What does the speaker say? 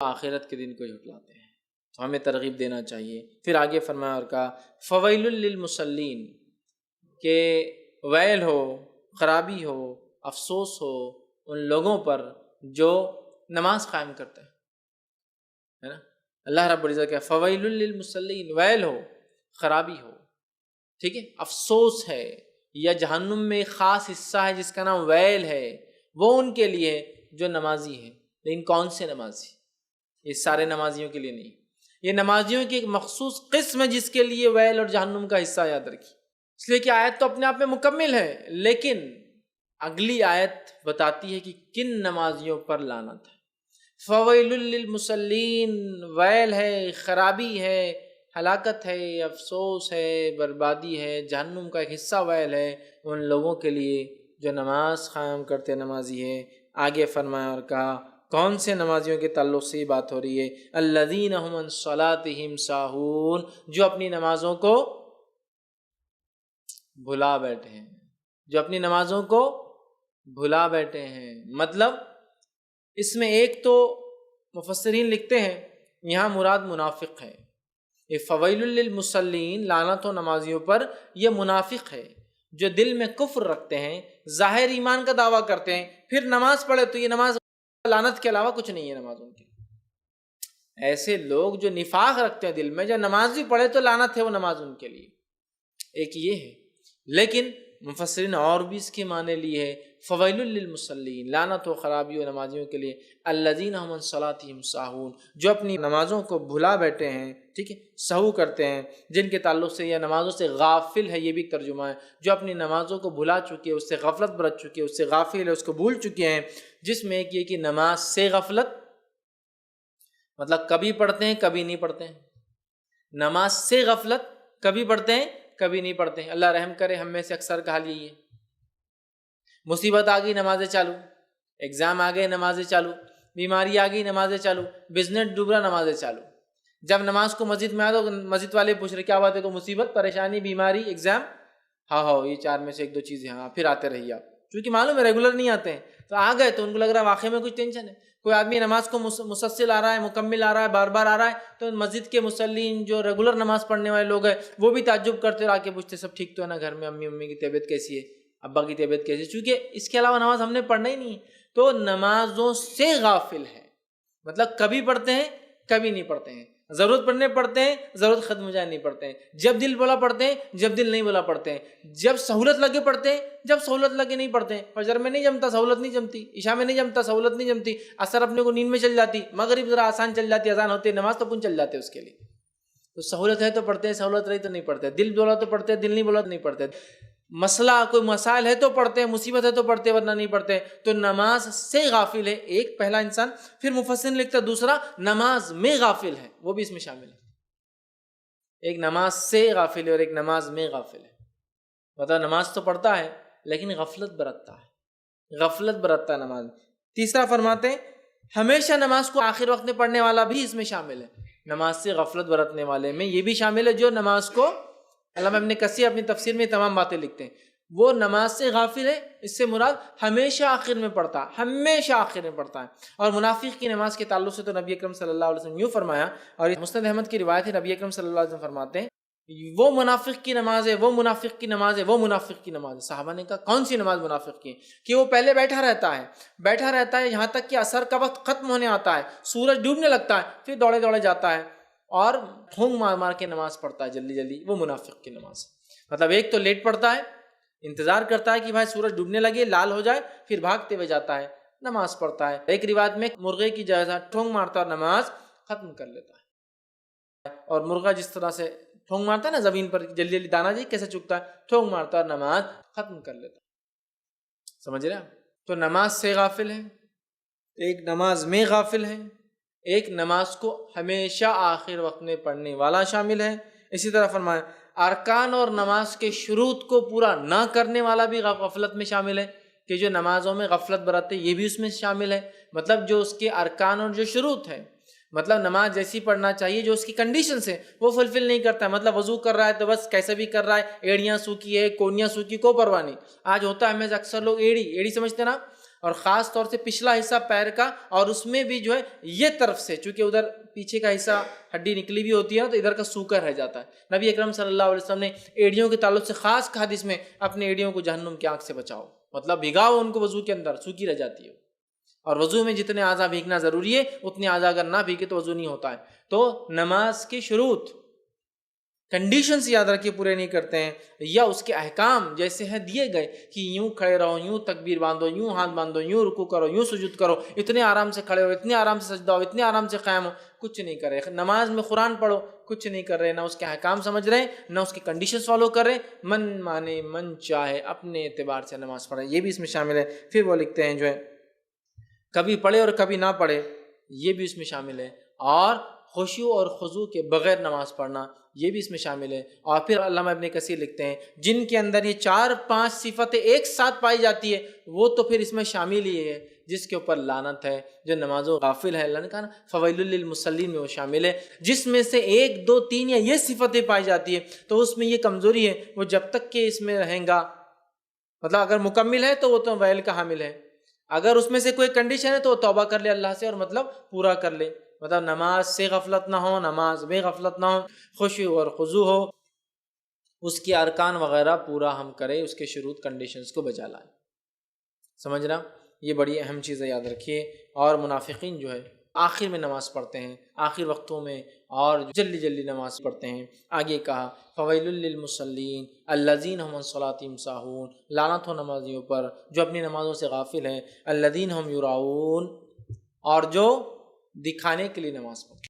آخرت کے دن کو جھٹلاتے ہیں، تو ہمیں ترغیب دینا چاہیے۔ پھر آگے فرمایا اور کہا فویل للمصلین، کہ ویل ہو، خرابی ہو، افسوس ہو ان لوگوں پر جو نماز قائم کرتے ہیں، ہے نا۔ اللہ رب العزت کہ فویل للمصلین، ویل ہو، خرابی ہو، ٹھیک ہے، افسوس ہے، یا جہنم میں ایک خاص حصہ ہے جس کا نام ویل ہے، وہ ان کے لیے جو نمازی ہیں۔ لیکن کون سے نمازی؟ یہ سارے نمازیوں کے لیے نہیں، یہ نمازیوں کی ایک مخصوص قسم ہے جس کے لیے ویل اور جہنم کا حصہ یاد رکھی۔ اس لیے کہ آیت تو اپنے آپ میں مکمل ہے، لیکن اگلی آیت بتاتی ہے کہ کن نمازیوں پر لعنت ہے۔ فویل للمصلین، ویل ہے، خرابی ہے، ہلاکت ہے، افسوس ہے، بربادی ہے، جہنم کا ایک حصہ ویل ہے ان لوگوں کے لیے جو نماز قائم کرتے نمازی ہے۔ آگے فرمایا اور کہا کون سے نمازیوں کے تعلق سے یہ بات ہو رہی ہے؟ الذین هم عن صلاتهم ساہون، جو اپنی نمازوں کو بھلا بیٹھے ہیں، جو اپنی نمازوں کو بھلا بیٹھے ہیں۔ مطلب اس میں ایک تو مفسرین لکھتے ہیں یہاں مراد منافق ہے، یہ فویل للمصلین، لعنت ہو نمازیوں پر، یہ منافق ہے جو دل میں کفر رکھتے ہیں، ظاہر ایمان کا دعویٰ کرتے ہیں، پھر نماز پڑھے تو یہ نماز لعنت کے علاوہ کچھ نہیں ہے نماز ان کی۔ ایسے لوگ جو نفاق رکھتے ہیں دل میں، جب نماز بھی پڑھے تو لعنت ہے وہ نماز ان کے لیے، ایک یہ ہے۔ لیکن مفسرین اور بھی اس کے معنی لیے ہے فویل للمصلین، لعنت و خرابی و نمازیوں کے لیے، الذین هم عن صلاتهم ساہون، جو اپنی نمازوں کو بھلا بیٹھے ہیں، ٹھیک ہے، سہو کرتے ہیں، جن کے تعلق سے یہ نمازوں سے غافل ہے، یہ بھی ترجمہ ہے، جو اپنی نمازوں کو بھلا چکے، اس سے غفلت برت چکے، اس سے غافل ہے، اس کو بھول چکے ہیں، جس میں ایک یہ کہ نماز سے غفلت، مطلب کبھی پڑھتے ہیں کبھی نہیں پڑھتے ہیں، نماز سے غفلت، کبھی پڑھتے ہیں کبھی نہیں پڑھتے ہیں۔ اللہ رحم کرے، ہم میں سے اکثر کا حال یہی ہے، مصیبت آ گئی نمازیں چالو، ایگزام آ گئے نمازیں چالو، بیماری آ گئی نمازیں چالو، بزنس ڈوب رہا نمازیں چالو۔ جب نماز کو مسجد میں آ تو مسجد والے پوچھ رہے کیا بات ہے، کو مصیبت، پریشانی، بیماری، ایگزام؟ ہاں یہ چار میں سے ایک دو چیزیں، ہاں پھر آتے رہیے آپ، کیونکہ معلوم ہے ریگولر نہیں آتے ہیں، تو آ گئے تو ان کو لگ رہا ہے واقعی میں کچھ ٹینشن ہے۔ کوئی آدمی نماز کو مسلسل آ رہا ہے، مکمل آ رہا ہے، بار بار آ رہا ہے، تو مسجد کے مصلین جو ریگولر نماز پڑھنے والے لوگ ہیں وہ بھی تعجب کرتے اور آ کے پوچھتے سب ٹھیک تو ہے نا گھر میں، امی کی طبیعت کیسی ہے، ابا کی طبیعت کیسی ہے، چونکہ اس کے علاوہ نماز ہم نے پڑھنا ہی نہیں ہے، تو نمازوں سے غافل ہے، مطلب کبھی پڑھتے ہیں کبھی نہیں پڑھتے ہیں، ضرورت پڑنے پڑھتے ہیں، ضرورت ختم ہو جائے نہیں پڑھتے ہیں، جب دل بولا پڑھتے ہیں، جب دل نہیں بولا پڑھتے ہیں، جب سہولت لگے پڑھتے ہیں، جب سہولت لگے نہیں پڑھتے ہیں۔ فجر میں نہیں جمتا، سہولت نہیں جمتی، عشاء میں نہیں جمتا، سہولت نہیں جمتی، عصر اپنے کو نیند میں چل جاتی، مغرب ذرا آسان چل جاتی، اذان ہوتی ہے، نماز تو پن چل جاتے اس کے لیے، تو سہولت ہے تو پڑھتے ہیں، سہولت رہی تو نہیں پڑھتے، دل بولا تو پڑھتے ہیں، دل نہیں بولا تو نہیں پڑھتے، مسئلہ کوئی مسائل ہے تو پڑھتے ہیں، مصیبت ہے تو پڑھتے ہیں، ورنہ نہیں پڑھتے، تو نماز سے غافل ہے ایک پہلا انسان۔ پھر مفسر لکھتا دوسرا نماز میں غافل ہے، وہ بھی اس میں شامل ہے، ایک نماز سے غافل ہے اور ایک نماز میں غافل ہے، مطلب نماز تو پڑھتا ہے لیکن غفلت برتتا ہے، غفلت برتتا ہے نماز۔ تیسرا فرماتے ہیں ہمیشہ نماز کو آخر وقت میں پڑھنے والا بھی اس میں شامل ہے، نماز سے غفلت برتنے والے میں یہ بھی شامل ہے جو نماز کو، علامہ ابن کثیر اپنی تفسیر میں تمام باتیں لکھتے ہیں، وہ نماز سے غافل ہے، اس سے مراد ہمیشہ آخر میں پڑھتا ہے، ہمیشہ آخر میں پڑھتا ہے۔ اور منافق کی نماز کے تعلق سے تو نبی اکرم صلی اللہ علیہ وسلم یوں فرمایا، اور مسند احمد کی روایت ہے، نبی اکرم صلی اللہ علیہ وسلم فرماتے ہیں وہ منافق کی نماز ہے، وہ منافق کی نماز ہے، وہ منافق کی نماز ہے۔ صحابہ نے کہا کون سی نماز منافق کی ہے؟ کہ وہ پہلے بیٹھا رہتا ہے یہاں تک کہ عصر کا وقت ختم ہونے آتا ہے، سورج ڈوبنے لگتا ہے، پھر دوڑے دوڑے جاتا ہے اور پھونک مار مار کے نماز پڑھتا ہے جلدی جلدی، وہ منافق کی نماز ہے۔ مطلب ایک تو لیٹ پڑھتا ہے، انتظار کرتا ہے کہ بھائی سورج ڈوبنے لگے، لال ہو جائے، پھر بھاگتے ہوئے جاتا ہے نماز پڑھتا ہے۔ ایک روایت میں مرغے کی جیسا ٹھونک مارتا اور نماز ختم کر لیتا ہے، اور مرغا جس طرح سے ٹھونک مارتا ہے نا زمین پر جلدی جلدی، دانا جی کیسے چکتا ہے، ٹھونک مارتا اور نماز ختم کر لیتا ہے، سمجھ رہے ہیں؟ تو نماز سے غافل ہے، ایک نماز میں غافل ہے، ایک نماز کو ہمیشہ آخر وقت میں پڑھنے والا شامل ہے۔ اسی طرح فرمایا ارکان اور نماز کے شروط کو پورا نہ کرنے والا بھی غفلت میں شامل ہے، کہ جو نمازوں میں غفلت برتے یہ بھی اس میں شامل ہے، مطلب جو اس کے ارکان اور جو شروط ہے، مطلب نماز جیسی پڑھنا چاہیے جو اس کی کنڈیشنز ہیں وہ فلفل نہیں کرتا ہے، مطلب وضو کر رہا ہے تو بس کیسے بھی کر رہا ہے، ایڑیاں سوکھی ہے، کونیاں سوکھی، کو پرواہ نہیں۔ آج ہوتا ہے ہمیں اکثر لوگ ایڑی سمجھتے نا، اور خاص طور سے پچھلا حصہ پیر کا، اور اس میں بھی جو ہے یہ طرف سے، چونکہ ادھر پیچھے کا حصہ ہڈی نکلی بھی ہوتی ہے نا، تو ادھر کا سوکھا رہ جاتا ہے۔ نبی اکرم صلی اللہ علیہ وسلم نے ایڑیوں کے تعلق سے خاص کہا حدیث میں اپنے ایڑیوں کو جہنم کی آگ سے بچاؤ، مطلب بھگاؤ ان کو وضو کے اندر، سوکھی رہ جاتی ہے۔ اور وضو میں جتنے اعضاء بھیگنا ضروری ہے اتنے اعضاء اگر نہ بھیگے تو وضو نہیں ہوتا ہے۔ تو نماز کی شروط کنڈیشنز یاد رکھیے پورے نہیں کرتے ہیں، یا اس کے احکام جیسے ہیں دیے گئے کہ یوں کھڑے رہو، یوں تکبیر باندھو، یوں ہاتھ باندھو، یوں رکوع کرو، یوں سجود کرو، اتنے آرام سے کھڑے ہو، اتنے آرام سے سجدہ ہو، اتنے آرام سے قائم ہو، کچھ نہیں کر رہے۔ نماز میں قرآن پڑھو، کچھ نہیں کر رہے، نہ اس کے احکام سمجھ رہے، نہ اس کی کنڈیشنز فالو کر رہے، من مانے من چاہے اپنے اعتبار سے نماز پڑھے، یہ بھی اس میں شامل ہے۔ پھر وہ لکھتے ہیں جو ہے کبھی پڑھے اور کبھی نہ پڑھے، یہ بھی اس میں شامل ہے، اور خشوع اور خضوع کے بغیر نماز پڑھنا یہ بھی اس میں شامل ہے۔ اور پھر علامہ ابن کثیر لکھتے ہیں جن کے اندر یہ 4-5 صفتیں ایک ساتھ پائی جاتی ہے وہ تو پھر اس میں شامل ہی ہے، جس کے اوپر لعنت ہے، جو نمازوں غافل ہے، اللہ نے کہا نا فویل للمصلین میں وہ شامل ہے۔ جس میں سے 1 2 3 یا یہ صفتیں پائی جاتی ہے تو اس میں یہ کمزوری ہے، وہ جب تک کہ اس میں رہیں گا، مطلب اگر مکمل ہے تو وہ تو ویل کا حامل ہے، اگر اس میں سے کوئی کنڈیشن ہے تو وہ توبہ کر لے اللہ سے اور مطلب پورا کر لے، مطلب نماز سے غفلت نہ ہو، نماز میں غفلت نہ ہو، خشوع اور خضوع ہو، اس کی ارکان وغیرہ پورا ہم کریں، اس کے شروط کنڈیشنز کو بجا لائیں۔ سمجھ رہا؟ یہ بڑی اہم چیز ہے، یاد رکھیے۔ اور منافقین جو ہے آخر میں نماز پڑھتے ہیں، آخر وقتوں میں، اور جلدی جلدی نماز پڑھتے ہیں۔ آگے کہا فویل للمصلین الذین هم عن صلاتهم ساہون، لعنت ہو نمازیوں پر جو اپنی نمازوں سے غافل ہیں، الذین هم یراؤون، اور جو دکھانے کے لیے نماز پڑھتے ہیں۔